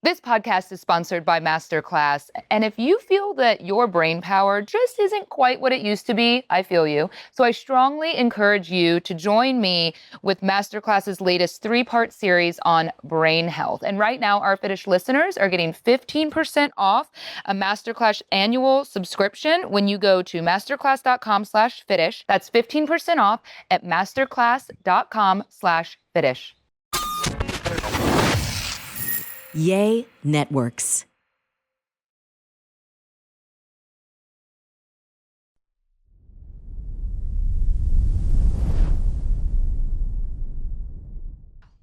This podcast is sponsored by Masterclass, and if you feel that your brain power just isn't quite what it used to be, I feel you. So I strongly encourage you to join me with Masterclass's latest 3-part series on brain health. And right now, our Fitish listeners are getting 15% off a Masterclass annual subscription when you go to masterclass.com/Fitish. That's 15% off at masterclass.com/Fitish. Yay Networks.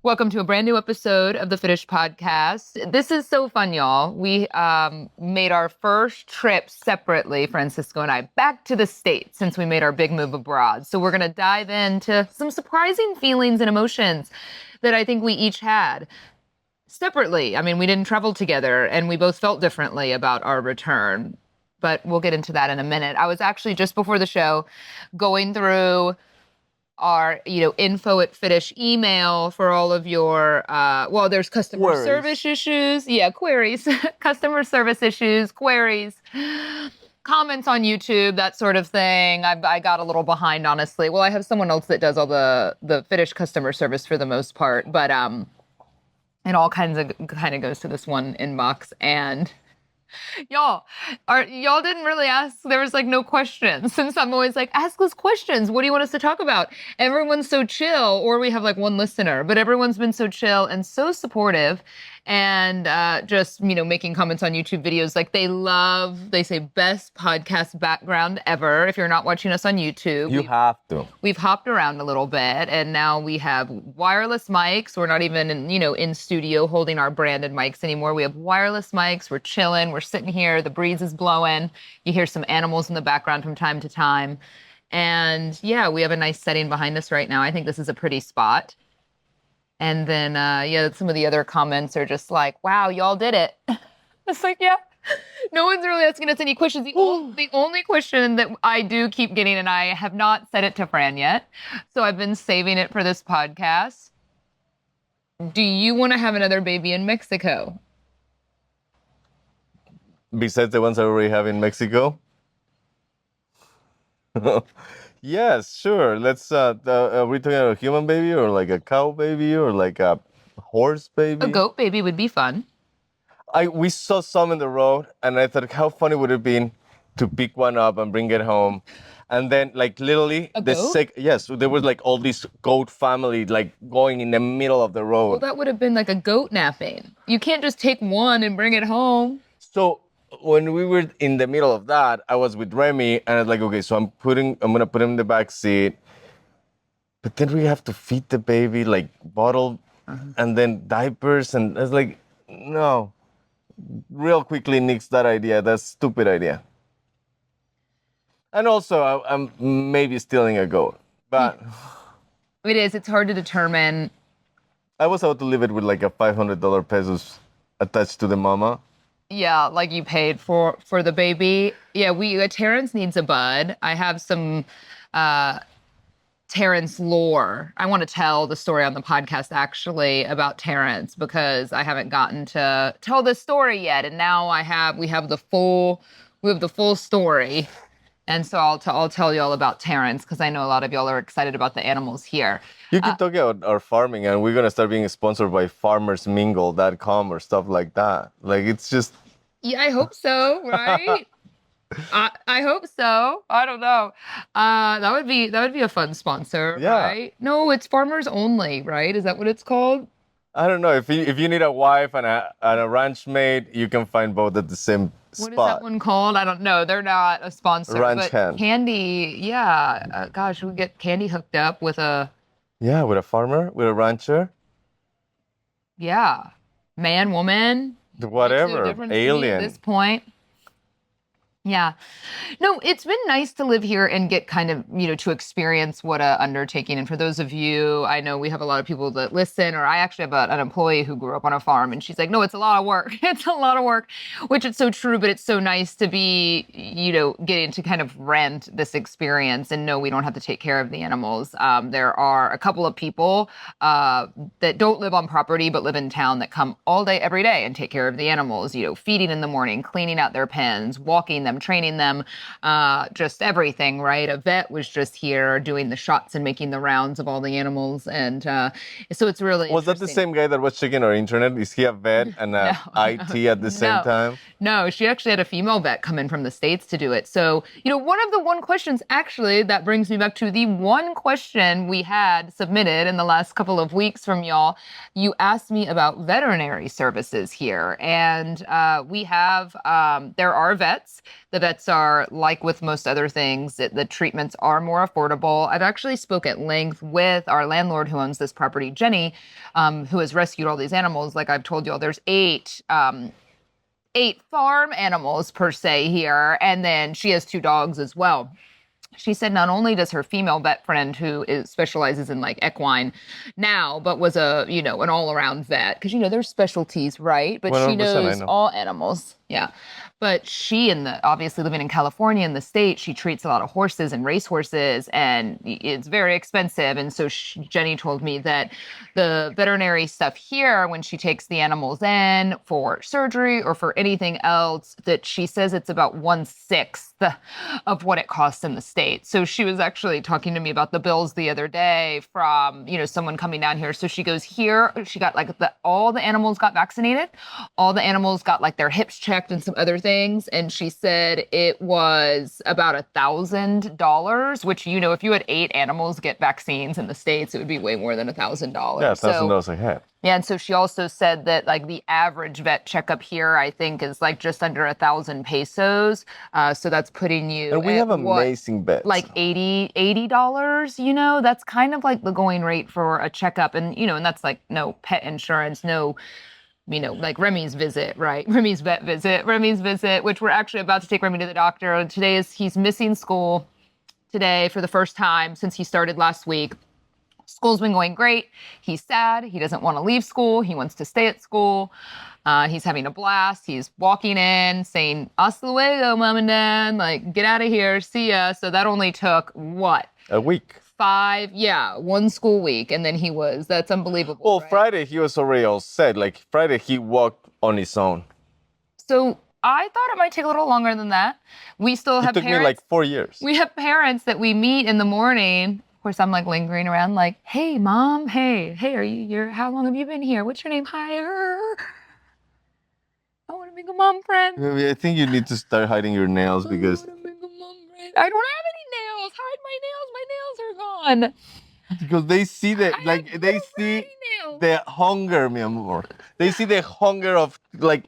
Welcome to a brand new episode of the Fitish podcast. This is so fun, y'all. We made our first trip separately, Francisco and I, back to the States since we made our big move abroad. So we're going to dive into some surprising feelings and emotions that I think we each had separately. I mean, we didn't travel together and we both felt differently about our return, but we'll get into that in a minute. I was actually just before the show going through our, info at Fitish email for all of your, there's customer service issues. Yeah, queries, customer service issues, queries, comments on YouTube, that sort of thing. I got a little behind, honestly. Well, I have someone else that does all the Fitish customer service for the most part, but, it all kind of goes to this one inbox, and y'all didn't really ask. There was no questions, since I'm always ask us questions. What do you want us to talk about? Everyone's so chill, or we have one listener, but everyone's been so chill and so supportive, and just making comments on YouTube videos. They say best podcast background ever. If you're not watching us on YouTube, you have to. We've hopped around a little bit, and now we have wireless mics. We're not even in studio holding our branded mics anymore. We have wireless mics. We're chilling. We're sitting here. The breeze is blowing. You hear some animals in the background from time to time. And yeah, we have a nice setting behind us right now. I think this is a pretty spot. And then, some of the other comments are just wow, y'all did it. It's yeah. No one's really asking us any questions. The only question that I do keep getting, and I have not said it to Fran yet, so I've been saving it for this podcast. Do you want to have another baby in Mexico? Besides the ones I already have in Mexico? Yes, sure. Let's, are we talking about a human baby or a cow baby or a horse baby? A goat baby would be fun. We saw some in the road, and I thought, how funny would it be to pick one up and bring it home? And then, literally, A goat? Yes, there was all this goat family, going in the middle of the road. Well, that would have been a goat napping. You can't just take one and bring it home. So when we were in the middle of that, I was with Remy, and I was okay, so I'm gonna put him in the back seat. But then we have to feed the baby, bottle, and then diapers, and I was no. Real quickly nixed that idea. That's a stupid idea. And also, I'm maybe stealing a goat, but It is. It's hard to determine. I was able to leave it with a $500 pesos attached to the mama. Yeah, you paid for the baby. Yeah, Terrence needs a bud. I have some Terrence lore. I want to tell the story on the podcast actually about Terrence, because I haven't gotten to tell this story yet, and now we have the full story. And so I'll tell you all about Terrence, because I know a lot of y'all are excited about the animals here. You can talk about our farming, and we're gonna start being sponsored by farmersmingle.com or stuff like that. It's just. Yeah, I hope so, right? I hope so. I don't know. That would be a fun sponsor, Yeah. right? No, it's farmers only, right? Is that what it's called? I don't know. If you need a wife and a ranch mate, you can find both at the same spot. What is that one called? I don't know. They're not a sponsor. Ranch but hand. Candy, yeah. Gosh, we get Candy hooked up with a. Yeah, with a farmer, with a rancher. Yeah. Man, woman. Whatever. Makes no difference to me Alien. at this point. Yeah. No, it's been nice to live here and get kind of, to experience what a undertaking. And for those of you, I know we have a lot of people that listen, or I actually have an employee who grew up on a farm and she's like, no, it's a lot of work. It's a lot of work, which is so true, but it's so nice to be, getting to kind of rent this experience and know we don't have to take care of the animals. There are a couple of people that don't live on property, but live in town that come all day, every day and take care of the animals, feeding in the morning, cleaning out their pens, walking them, training them, just everything, right? A vet was just here doing the shots and making the rounds of all the animals. And so it's really Was that the same guy that was checking our internet? Is he a vet and a IT at the same time? No, she actually had a female vet come in from the States to do it. So, one questions actually that brings me back to the one question we had submitted in the last couple of weeks from y'all. You asked me about veterinary services here. And we have, there are vets. The vets are, like with most other things, the treatments are more affordable. I've actually spoke at length with our landlord who owns this property, Jenny, who has rescued all these animals. Like I've told y'all, there's eight farm animals per se here, and then she has 2 dogs as well. She said not only does her female vet friend who specializes in like equine now, but was an all-around vet, because there's specialties, right? But she knows all animals. Yeah. But she, obviously living in California in the state, she treats a lot of horses and racehorses, and it's very expensive. And so Jenny told me that the veterinary stuff here, when she takes the animals in for surgery or for anything else, that she says it's about 1/6 of what it costs in the state. So she was actually talking to me about the bills the other day from, someone coming down here. So she goes here, she got like all the animals got vaccinated. All the animals got like their hips checked and some other things. And she said it was about $1,000, which, if you had 8 animals get vaccines in the States, it would be way more than $1,000. Yeah, $1,000 a head. Yeah, and so she also said that like the average vet checkup here, I think, is like just under 1,000 pesos. So that's putting you. And we have amazing vets. Like $80. That's kind of like the going rate for a checkup, and and that's like no pet insurance, no. Like Remy's visit, right? Remy's vet visit, which we're actually about to take Remy to the doctor. He's missing school today for the first time since he started last week. School's been going great. He's sad. He doesn't want to leave school. He wants to stay at school. He's having a blast. He's walking in saying, hasta luego, mom and dad, like, get out of here. See ya. So that only took what? A week. 1 school week. And then that's unbelievable. Well, right? Friday, he was already all set. Like Friday, he walked on his own. So I thought it might take a little longer than that. We still have parents. It took me like 4 years. We have parents that we meet in the morning. Of course, I'm like lingering around like, hey, mom, hey, how long have you been here? What's your name? Hi. I want to make a mom friend. I think you need to start hiding your nails because. I want to make a mom friend. I don't have any nails. Hide my nails. My nails are gone. Because they see the hunger, mi amor. They see the hunger of like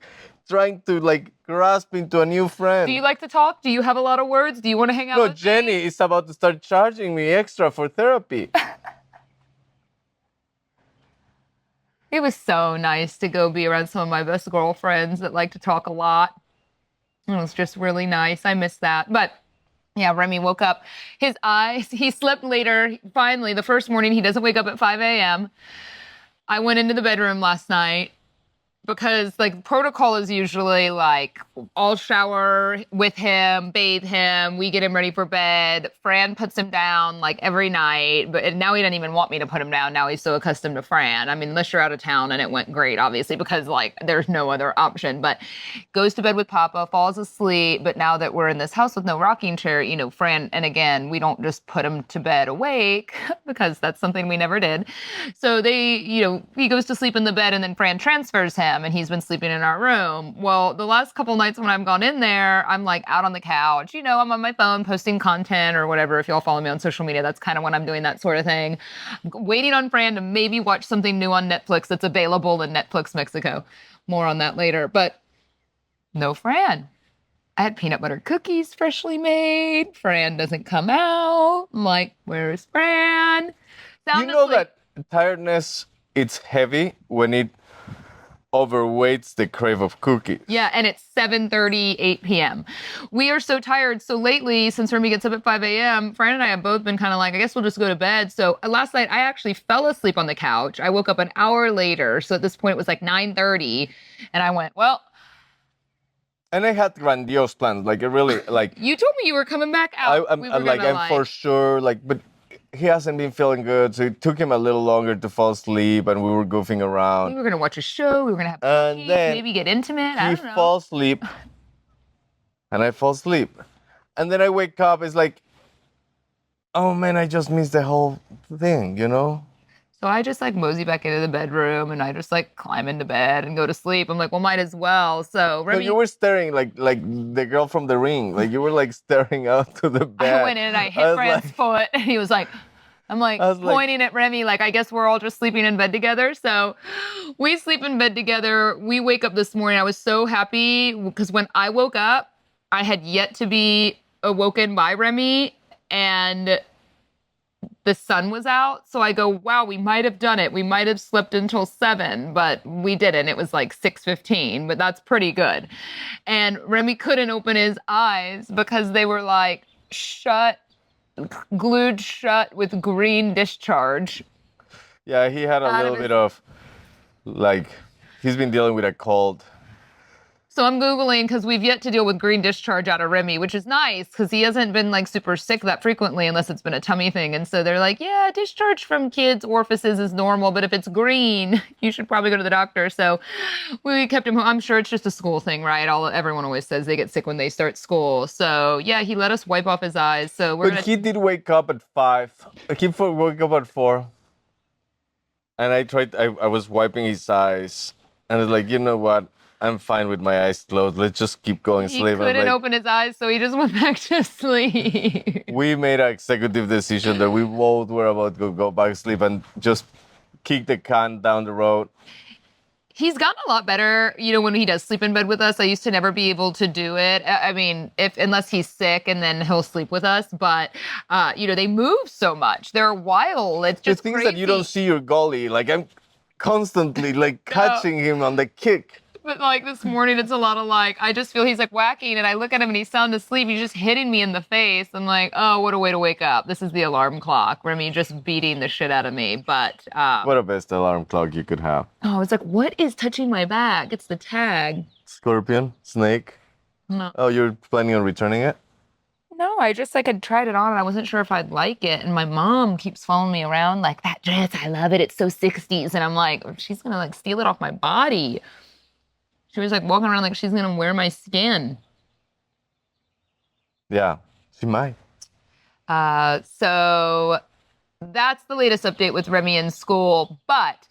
trying to like grasp into a new friend. Do you like to talk? Do you have a lot of words? Do you want to hang out with Jenny me? is about to start charging me extra for therapy. It was so nice to go be around some of my best girlfriends that like to talk a lot. It was just really nice. I miss that. But yeah, Remy woke up. His eyes, he slept later. Finally, the first morning, he doesn't wake up at 5 a.m. I went into the bedroom last night because like protocol is usually like I'll shower with him, bathe him, we get him ready for bed. Fran puts him down like every night, but now he doesn't even want me to put him down. Now he's so accustomed to Fran. I mean, unless you're out of town, and it went great, obviously, because like there's no other option, but goes to bed with Papa, falls asleep. But now that we're in this house with no rocking chair, Fran, and again, we don't just put him to bed awake because that's something we never did. So he goes to sleep in the bed and then Fran transfers him. And he's been sleeping in our room. Well, the last couple nights when I've gone in there, I'm like out on the couch. I'm on my phone posting content or whatever. If y'all follow me on social media, that's kind of when I'm doing that sort of thing. I'm waiting on Fran to maybe watch something new on Netflix that's available in Netflix Mexico. More on that later. But no Fran. I had peanut butter cookies freshly made. Fran doesn't come out. I'm like, where's Fran? That tiredness, it's heavy when it overweights the crave of cookies. Yeah, and it's 7:30, 8 p.m. We are so tired. So lately, since Remy gets up at 5 a.m., Fran and I have both been kind of like, I guess we'll just go to bed. So last night, I actually fell asleep on the couch. I woke up an hour later. So at this point, it was like 9:30. And I went, well, And I had grandiose plans. Like, it really, like, you told me you were coming back out. I'm for sure, like, but he hasn't been feeling good. So it took him a little longer to fall asleep, and we were goofing We around. were going to watch a show. We were going to have And cookies, then maybe get intimate. I He don't know. falls asleep, and I fall asleep. And then I wake up, it's like, oh man, I just missed the whole thing, you know? So I just like mosey back into the bedroom and I just like climb into bed and go to sleep. I'm like, well, might as well. So No, Remy, you were staring like the girl from The Ring. Like, you were like staring out to the bed. I went in and I hit was Fran's like- foot and he was like, I'm like I was like- pointing at Remy, like, I guess we're all just sleeping in bed together. So we sleep in bed together. We wake up this morning. I was so happy because when I woke up, I had yet to be awoken by Remy and the sun was out. So I go, wow, we might have done it. We might have slept until 7, but we didn't. It was like 6:15, but that's pretty good. And Remy couldn't open his eyes because they were like glued shut with green discharge. Yeah, he had a Out of little his- bit of, like, he's been dealing with a cold. So I'm Googling because we've yet to deal with green discharge out of Remy, which is nice because he hasn't been like super sick that frequently unless it's been a tummy thing. And so they're like, yeah, discharge from kids' orifices is normal, but if it's green, you should probably go to the doctor. So we kept him home. I'm sure it's just a school thing, right? Everyone always says they get sick when they start school. So yeah, he let us wipe off his eyes. So we're But he did wake up at 5. He woke up at 4. And I was wiping his eyes. And it's like, you know what? I'm fine with my eyes closed. Let's just keep going to He sleep. couldn't I'm like, open his eyes, so he just went back to sleep. we made an executive decision that we both were about to go back to sleep and just kick the can down the road. He's gotten a lot better, when he does sleep in bed with us. I used to never be able to do it. I mean, unless he's sick and then he'll sleep with us. But, they move so much. They're wild. It's just The thing is crazy. that you don't see your goalie. Like, I'm constantly like catching him on the kick. But like this morning, it's a lot of like, I just feel he's like whacking and I look at him and he's sound asleep. He's just hitting me in the face. I'm like, oh, what a way to wake up. This is the alarm clock. Remy just beating the shit out of me. But, What a best alarm clock you could have. oh, it's like, what is touching my back? It's the tag. Scorpion? Snake? No. Oh, you're planning on returning it? No, I just like had tried it on and I wasn't sure if I'd like it. And my mom keeps following me around like, that dress, I love it. It's so 60s. And I'm like, she's going to like steal it off my body. She was like walking around like she's going to wear my skin. Yeah, she might. So that's the latest update with Remy in school. But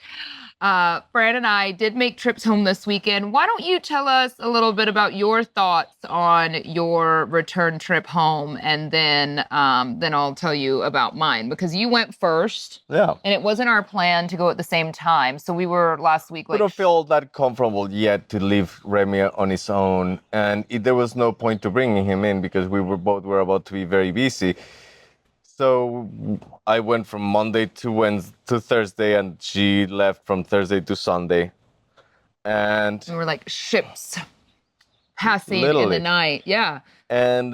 Fran and I did make trips home this weekend. Why don't you tell us a little bit about your thoughts on your return trip home, and then I'll tell you about mine because you went first. Yeah. And it wasn't our plan to go at the same time. So we were last week I like don't feel that comfortable yet to leave Remy on his own. And there was no point to bringing him in because we were about to be very busy. So I went from Monday to Thursday, and she left from Thursday to Sunday. And we were like ships passing in the Literally. night. Yeah. and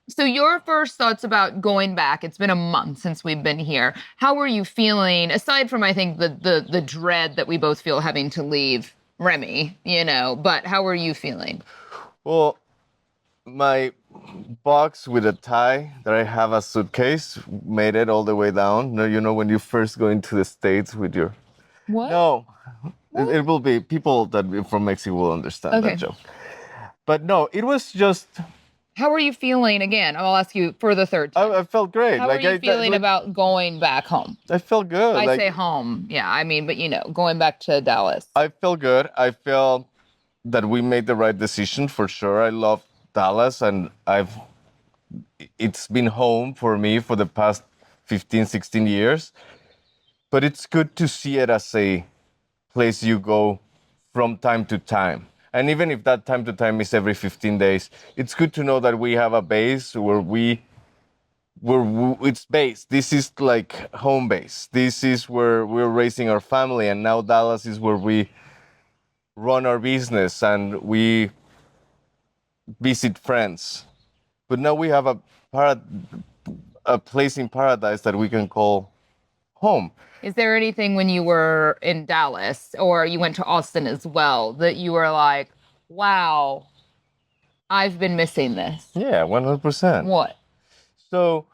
So your first thoughts about going back, it's been a month since we've been here. How were you feeling, aside from, I think, the dread that we both feel having to leave Remy, but how were you feeling? well, my box with a tie that I have a suitcase made it all the way down. No, when you first go into the States with your... What? No, it will be people that from Mexico will understand Okay. that joke. But no, it was just... How are you feeling again? I'll ask you for the third time. I felt great. How are you feeling about going back home? I felt good. I say home. Yeah, I mean, but going back to Dallas. I feel good. I feel that we made the right decision for sure. I love Dallas, and it's been home for me for the past 15, 16 years. But it's good to see it as a place you go from time to time. And even if that time to time is every 15 days, it's good to know that we have a base where it's base. This is like home base. This is where we're raising our family. And now Dallas is where we run our business and we visit friends. But now we have a place in paradise that we can call home. Is there anything when you were in Dallas or you went to Austin as well that you were like, wow, I've been missing this? Yeah, 100%. What? So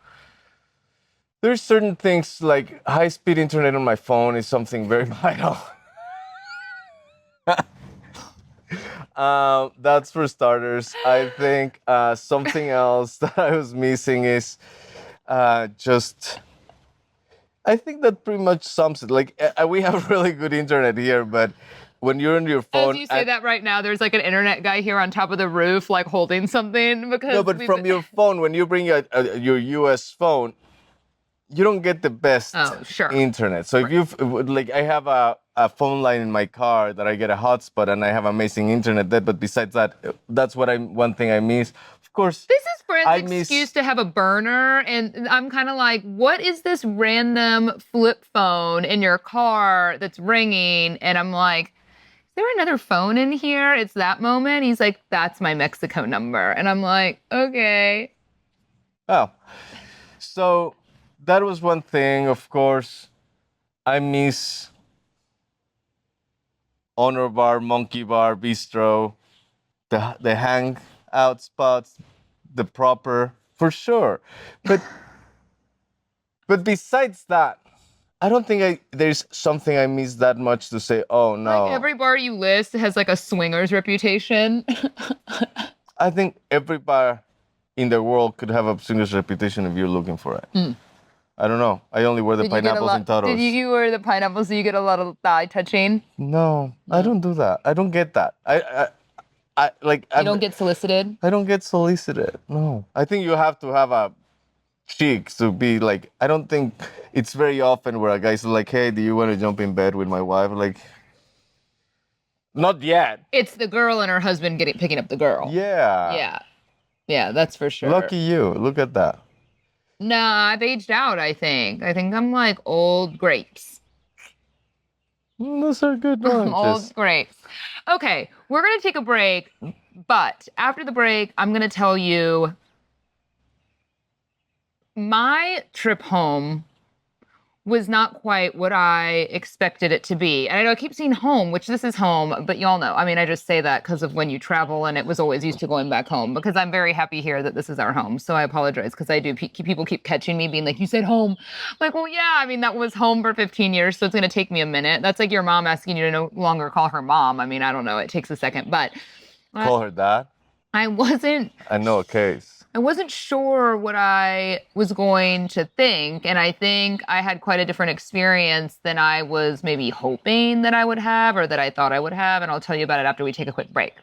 there's certain things like high-speed internet on my phone is something very vital. That's for starters. I think something else that I was missing is just. I think that pretty much sums it. Like we have really good internet here, but when you're on your phone, As you say that right now, there's like an internet guy here on top of the roof, like holding something because no, but from your phone, when you bring your US phone, you don't get the best internet. So if you like, I have a phone line in my car that I get a hotspot and I have amazing internet there. But besides that, that's one thing I miss. Of course, this is Brent's excuse to have a burner, and I'm kind of like, what is this random flip phone in your car that's ringing? And I'm like, is there another phone in here? It's that moment. He's like, that's my Mexico number. And I'm like, okay. Oh, so that was one thing. Of course, I miss Honor Bar, Monkey Bar, Bistro, the hangout spots, the proper, for sure. But besides that, I don't think there's something I miss that much to say, oh, no. Like every bar you list has like a swinger's reputation. I think every bar in the world could have a swinger's reputation if you're looking for it. I don't know. I only wear the pineapples and toros. Did you wear the pineapples so you get a lot of thigh touching? No, I don't do that. I don't get that. I like. You don't get solicited? I don't get solicited. No. I think you have to have a cheek to be like. I don't think it's very often where a guy's like, "Hey, do you want to jump in bed with my wife?" Like, not yet. It's the girl and her husband picking up the girl. Yeah. Yeah, that's for sure. Lucky you. Look at that. Nah, I've aged out, I think. I think I'm like old grapes. Those are good oranges. Old grapes. Okay, we're going to take a break, but after the break, I'm going to tell you my trip home was not quite what I expected it to be. And I know I keep saying home, which this is home, but y'all know. I mean, I just say that because of when you travel, and it was always used to going back home because I'm very happy here that this is our home. So I apologize because I do. People keep catching me being like, you said home. I'm like, well, yeah, I mean, that was home for 15 years. So it's going to take me a minute. That's like your mom asking you to no longer call her mom. I mean, I don't know. It takes a second, but. Call her dad? I know a case. I wasn't sure what I was going to think, and I think I had quite a different experience than I was maybe hoping that I would have or that I thought I would have, and I'll tell you about it after we take a quick break.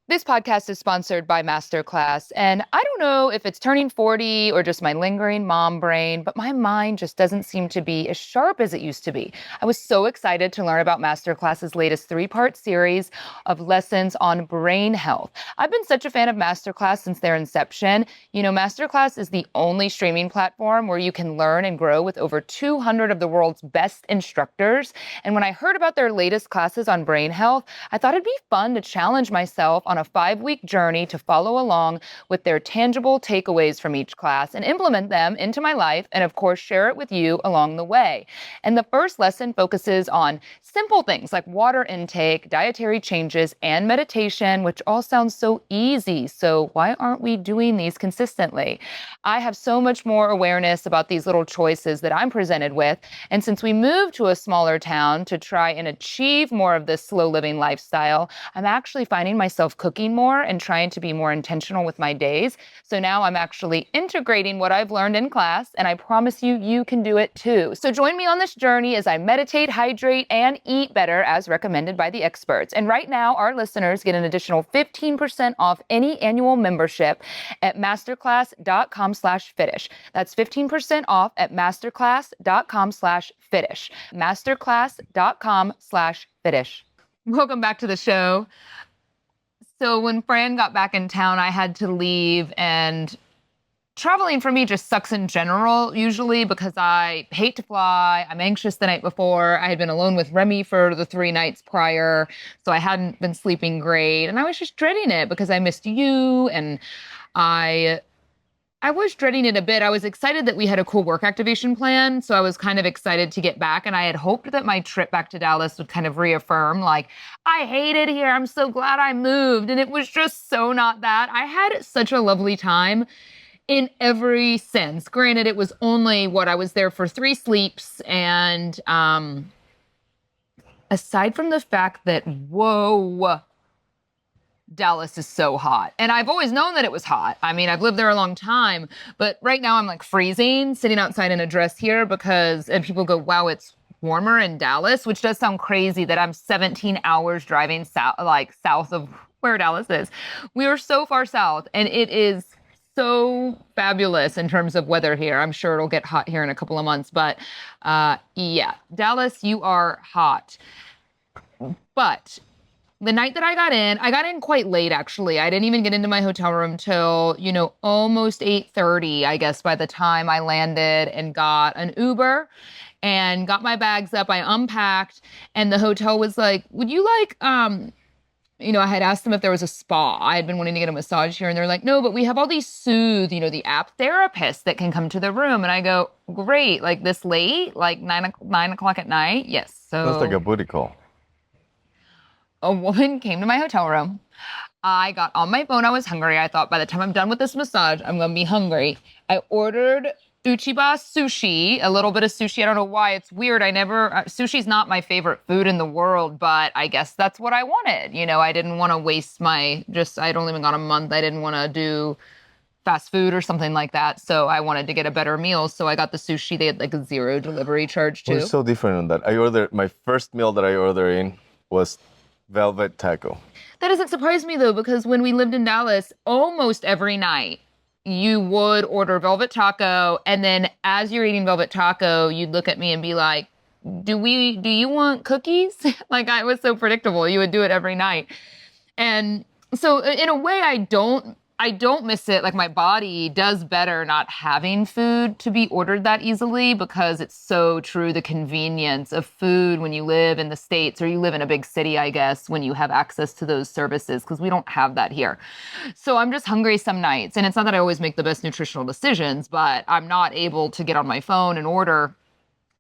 This podcast is sponsored by Masterclass, and I don't know if it's turning 40 or just my lingering mom brain, but my mind just doesn't seem to be as sharp as it used to be. I was so excited to learn about Masterclass's latest 3-part series of lessons on brain health. I've been such a fan of Masterclass since their inception. You know, Masterclass is the only streaming platform where you can learn and grow with over 200 of the world's best instructors. And when I heard about their latest classes on brain health, I thought it'd be fun to challenge myself on a 5-week journey to follow along with their tangible takeaways from each class and implement them into my life and, of course, share it with you along the way. And the first lesson focuses on simple things like water intake, dietary changes, and meditation, which all sounds so easy. So why aren't we doing these consistently? I have so much more awareness about these little choices that I'm presented with. And since we moved to a smaller town to try and achieve more of this slow living lifestyle, I'm actually finding myself cooking more and trying to be more intentional with my days. So now I'm actually integrating what I've learned in class, and I promise you, you can do it too. So join me on this journey as I meditate, hydrate, and eat better as recommended by the experts. And right now, our listeners get an additional 15% off any annual membership at masterclass.com/Fitish. That's 15% off at masterclass.com/Fitish. Masterclass.com/Fitish. Welcome back to the show. So when Fran got back in town, I had to leave, and traveling for me just sucks in general, usually because I hate to fly. I'm anxious the night before. I had been alone with Remy for the 3 nights prior, so I hadn't been sleeping great. And I was just dreading it because I missed you, and I I was dreading it a bit. I was excited that we had a cool work activation plan, so I was kind of excited to get back, and I had hoped that my trip back to Dallas would kind of reaffirm, like, I hate it here. I'm so glad I moved. And it was just so not that. I had such a lovely time in every sense. Granted, it was only I was there for 3 sleeps, and aside from the fact that, whoa, Dallas is so hot. And I've always known that it was hot. I mean, I've lived there a long time, but right now I'm like freezing, sitting outside in a dress here and people go, wow, it's warmer in Dallas, which does sound crazy that I'm 17 hours driving south of where Dallas is. We are so far south, and it is so fabulous in terms of weather here. I'm sure it'll get hot here in a couple of months, but yeah, Dallas, you are hot. But the night that I got in quite late, actually. I didn't even get into my hotel room till, almost 8:30, I guess, by the time I landed and got an Uber and got my bags up. I unpacked, and the hotel was like, would you like, I had asked them if there was a spa. I had been wanting to get a massage here, and they're like, no, but we have all these Soothe, the app therapists that can come to the room. And I go, great, like this late, like 9 o'clock at night? Yes. So That's like a booty call. A woman came to my hotel room. I got on my phone. I was hungry. I thought by the time I'm done with this massage, I'm going to be hungry. I ordered Uchiba sushi, a little bit of sushi. I don't know why. It's weird. Sushi's not my favorite food in the world, but I guess that's what I wanted. I didn't want to waste I'd only been gone a month. I didn't want to do fast food or something like that. So I wanted to get a better meal. So I got the sushi. They had like a 0 delivery charge too. We're so different on that. My first meal that I ordered in was velvet taco. That doesn't surprise me, though, because when we lived in Dallas, almost every night you would order velvet taco, and then as you're eating velvet taco, you'd look at me and be like, do you want cookies? Like, I was so predictable. You would do it every night. And so in a way, I don't miss it. Like, my body does better not having food to be ordered that easily, because it's so true, the convenience of food when you live in the States, or you live in a big city, I guess, when you have access to those services, because we don't have that here. So I'm just hungry some nights. And it's not that I always make the best nutritional decisions, but I'm not able to get on my phone and order.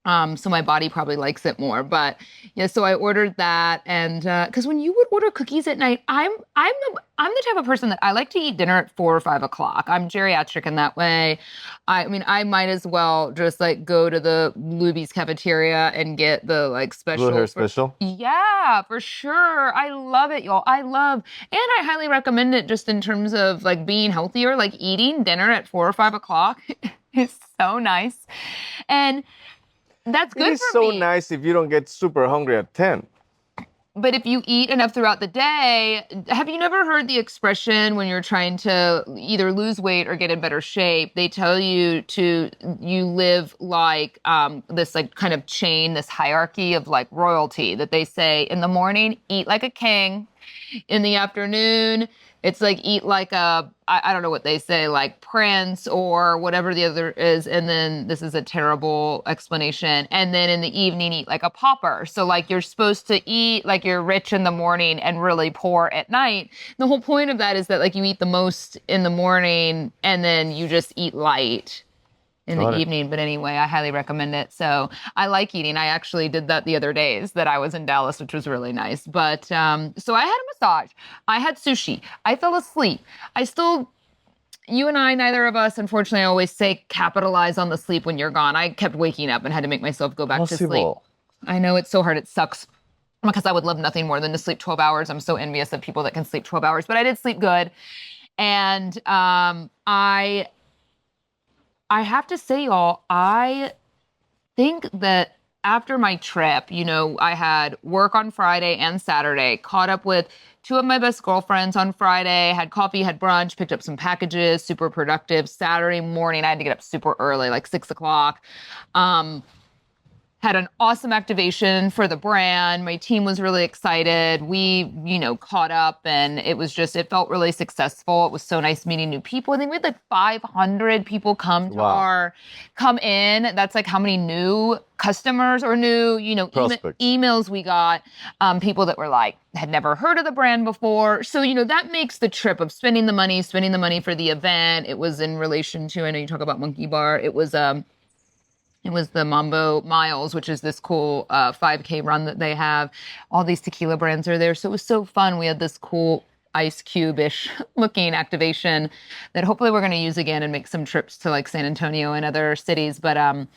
So my body probably likes it more. But yeah, so I ordered that, and because when you would order cookies at night, I'm the type of person that I like to eat dinner at 4 or 5 o'clock. I'm geriatric in that way. I mean, I might as well just like go to the Luby's cafeteria and get the like special. Blue hair special? Yeah, for sure. I love it, y'all. And I highly recommend it just in terms of like being healthier, like eating dinner at 4 or 5 o'clock is so nice. And that's good for me. It is so nice if you don't get super hungry at 10. But if you eat enough throughout the day, have you never heard the expression when you're trying to either lose weight or get in better shape? They tell you you live like this like kind of chain, this hierarchy of like royalty, that they say in the morning, eat like a king. In the afternoon, it's like eat like I don't know what they say, like prince or whatever the other is. And then this is a terrible explanation. And then in the evening, eat like a pauper. So like you're supposed to eat like you're rich in the morning and really poor at night. The whole point of that is that like you eat the most in the morning and then you just eat light in the evening. But anyway, I highly recommend it. So I like eating. I actually did that the other days that I was in Dallas, which was really nice. But so I had a massage. I had sushi. I fell asleep. You and I, neither of us, unfortunately, I always say capitalize on the sleep when you're gone. I kept waking up and had to make myself go back to sleep. I know it's so hard. It sucks, because I would love nothing more than to sleep 12 hours. I'm so envious of people that can sleep 12 hours, but I did sleep good. And I have to say, y'all, I think that after my trip, I had work on Friday and Saturday, caught up with 2 of my best girlfriends on Friday, had coffee, had brunch, picked up some packages, super productive. Saturday morning, I had to get up super early, like 6 o'clock. Had had an awesome activation for the brand. My team was really excited. We, caught up and it felt really successful. It was so nice meeting new people. I think we had like 500 people come in. That's like how many new customers or new, emails we got. People that were like, had never heard of the brand before. So, that makes the trip of spending the money for the event. It was in relation to, I know you talk about Monkey Bar. It was the Mambo Miles, which is this cool 5K run that they have. All these tequila brands are there. So it was so fun. We had this cool Ice Cube-ish looking activation that hopefully we're going to use again and make some trips to like San Antonio and other cities. But it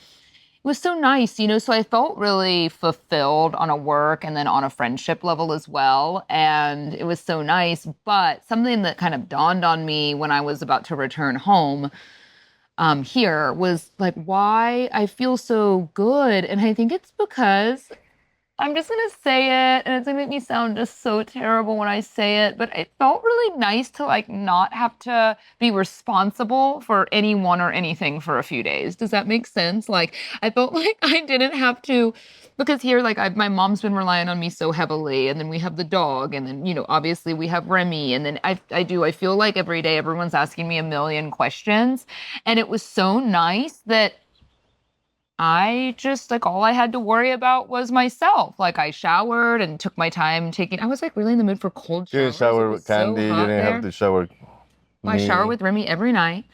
was so nice, so I felt really fulfilled on a work and then on a friendship level as well. And it was so nice. But something that kind of dawned on me when I was about to return home here was like why I feel so good. And I think it's because I'm just going to say it, and it's going to make me sound just so terrible when I say it, but it felt really nice to like not have to be responsible for anyone or anything for a few days. Does that make sense? Like I felt like I didn't have to, because here, like my mom's been relying on me so heavily, and then we have the dog, and then, obviously we have Remy, and then I feel like every day everyone's asking me a million questions, and it was so nice that I just like all I had to worry about was myself. Like I showered and took my time I was like really in the mood for cold You didn't showers. shower with Candy. You didn't have to shower. I shower with Remy every night.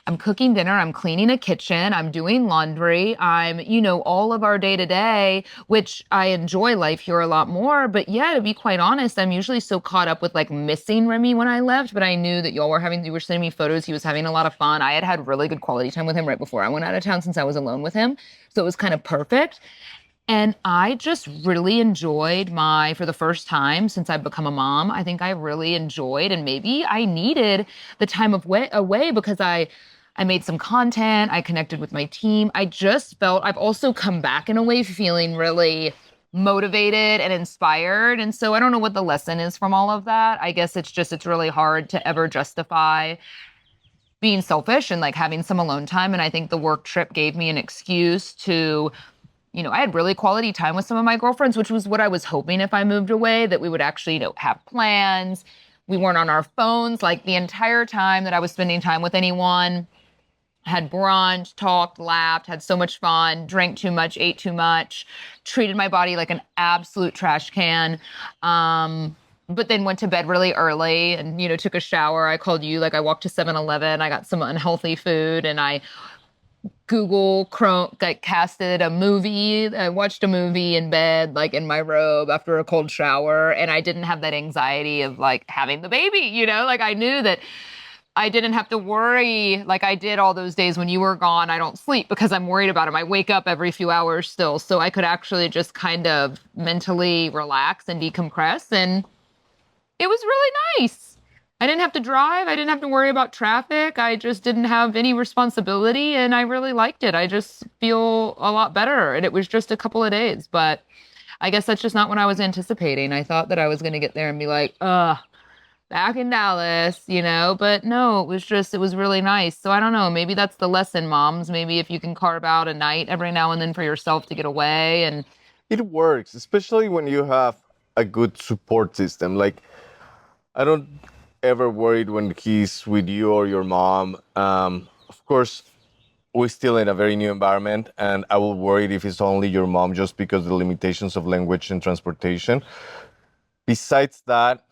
I'm cooking dinner. I'm cleaning a kitchen. I'm doing laundry. I'm, all of our day to day, which I enjoy life here a lot more. But yeah, to be quite honest, I'm usually so caught up with like missing Remy when I left. But I knew that you were sending me photos. He was having a lot of fun. I had really good quality time with him right before I went out of town since I was alone with him. So it was kind of perfect. And I just really enjoyed for the first time since I've become a mom, I think I really enjoyed, and maybe I needed the time away because I made some content, I connected with my team. I just felt, I've also come back in a way feeling really motivated and inspired. And so I don't know what the lesson is from all of that. I guess it's really hard to ever justify being selfish and like having some alone time. And I think the work trip gave me an excuse to, I had really quality time with some of my girlfriends, which was what I was hoping if I moved away, that we would actually, have plans. We weren't on our phones like the entire time that I was spending time with anyone. Had brunch, talked, laughed, had so much fun, drank too much, ate too much, treated my body like an absolute trash can. But then went to bed really early and, took a shower. I called you, like I walked to 7-Eleven. I got some unhealthy food and I Google Chrome, like casted a movie. I watched a movie in bed, like in my robe after a cold shower. And I didn't have that anxiety of like having the baby, like I knew that I didn't have to worry like I did all those days when you were gone. I don't sleep because I'm worried about him. I wake up every few hours still. So I could actually just kind of mentally relax and decompress. And it was really nice. I didn't have to drive. I didn't have to worry about traffic. I just didn't have any responsibility. And I really liked it. I just feel a lot better. And it was just a couple of days. But I guess that's just not what I was anticipating. I thought that I was going to get there and be like, back in Dallas, but no, it was really nice. So I don't know, maybe that's the lesson, moms. Maybe if you can carve out a night every now and then for yourself to get away. And it works, especially when you have a good support system. Like, I don't ever worried when he's with you or your mom. Of course, we're still in a very new environment, and I will worry if it's only your mom just because of the limitations of language and transportation. Besides that,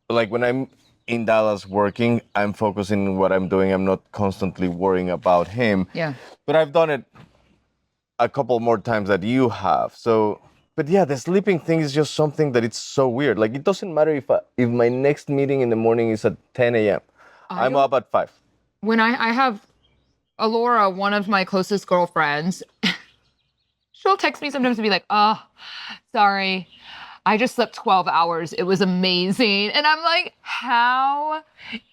like when I'm in Dallas working, I'm focusing on what I'm doing. I'm not constantly worrying about him. yeah. But I've done it a couple more times that you have. So, but yeah, the sleeping thing is just something that it's so weird. Like it doesn't matter if my next meeting in the morning is at 10 a.m. I'm up at 5. When I have Alora, one of my closest girlfriends, she'll text me sometimes and be like, "Oh, sorry. I just slept 12 hours. It was amazing." And I'm like, how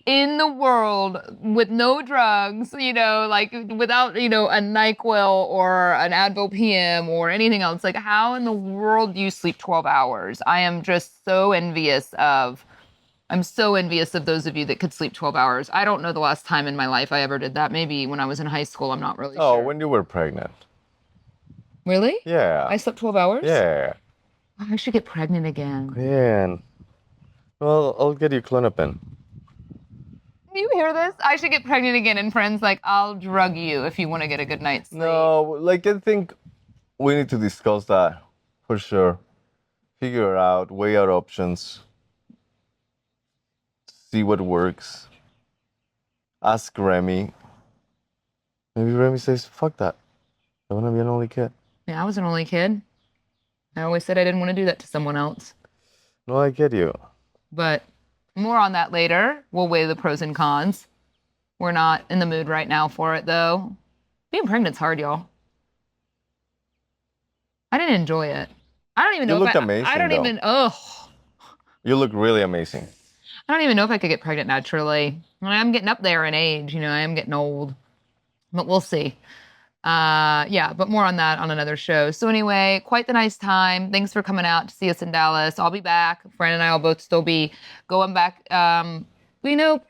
in the world with no drugs, like without, a NyQuil or an Advil PM or anything else, like how in the world do you sleep 12 hours? I am just so envious of those of you that could sleep 12 hours. I don't know the last time in my life I ever did that. Maybe when I was in high school, I'm not really sure. Oh, when you were pregnant. Really? Yeah. I slept 12 hours? Yeah. Oh, I should get pregnant again. Man. Well, I'll get you Clonopin. Do you hear this? I should get pregnant again. And friends, like, I'll drug you if you want to get a good night's sleep. No, like I think we need to discuss that for sure. Figure out, weigh out options, see what works. Ask Remy. Maybe Remy says, fuck that. I want to be an only kid. Yeah, I was an only kid. I always said I didn't want to do that to someone else. No, I get you. But more on that later. We'll weigh the pros and cons. We're not in the mood right now for it, though. Being pregnant's hard, y'all. I didn't enjoy it. I don't even know You if looked I, amazing, I don't though. even, ugh. You look really amazing. I don't even know if I could get pregnant naturally. I'm getting up there in age, I am getting old. But we'll see. Yeah, but more on that on another show. So anyway, quite the nice time. Thanks for coming out to see us in Dallas. I'll be back. Fran and I will both still be going back,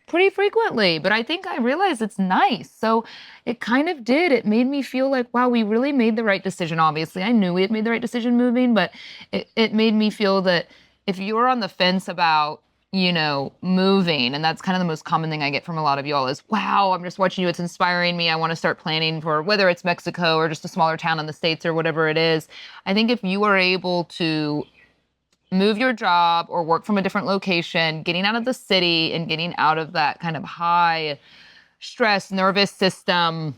pretty frequently. But I think I realized it's nice. So it kind of did. It made me feel like, wow, we really made the right decision. Obviously, I knew we had made the right decision moving, but it made me feel that if you're on the fence about moving. And that's kind of the most common thing I get from a lot of y'all is, wow, I'm just watching you. It's inspiring me. I want to start planning for whether it's Mexico or just a smaller town in the States or whatever it is. I think if you are able to move your job or work from a different location, getting out of the city and getting out of that kind of high stress, nervous system,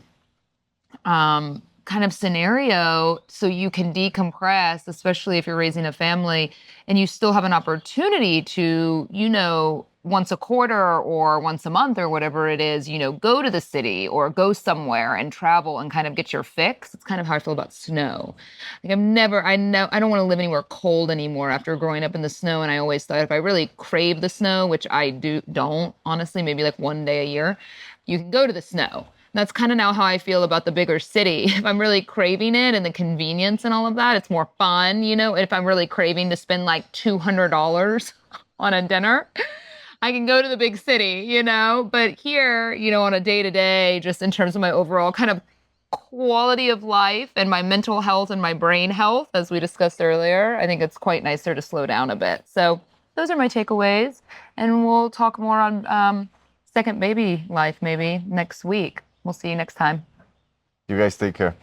kind of scenario so you can decompress, especially if you're raising a family and you still have an opportunity to, once a quarter or once a month or whatever it is, go to the city or go somewhere and travel and kind of get your fix. It's kind of how I feel about snow. Like I don't want to live anywhere cold anymore after growing up in the snow. And I always thought if I really crave the snow, which I don't, honestly, maybe like one day a year, you can go to the snow. That's kind of now how I feel about the bigger city. If I'm really craving it and the convenience and all of that, it's more fun, If I'm really craving to spend like $200 on a dinner, I can go to the big city, But here, on a day-to-day, just in terms of my overall kind of quality of life and my mental health and my brain health, as we discussed earlier, I think it's quite nicer to slow down a bit. So those are my takeaways. And we'll talk more on second baby life maybe next week. We'll see you next time. You guys take care.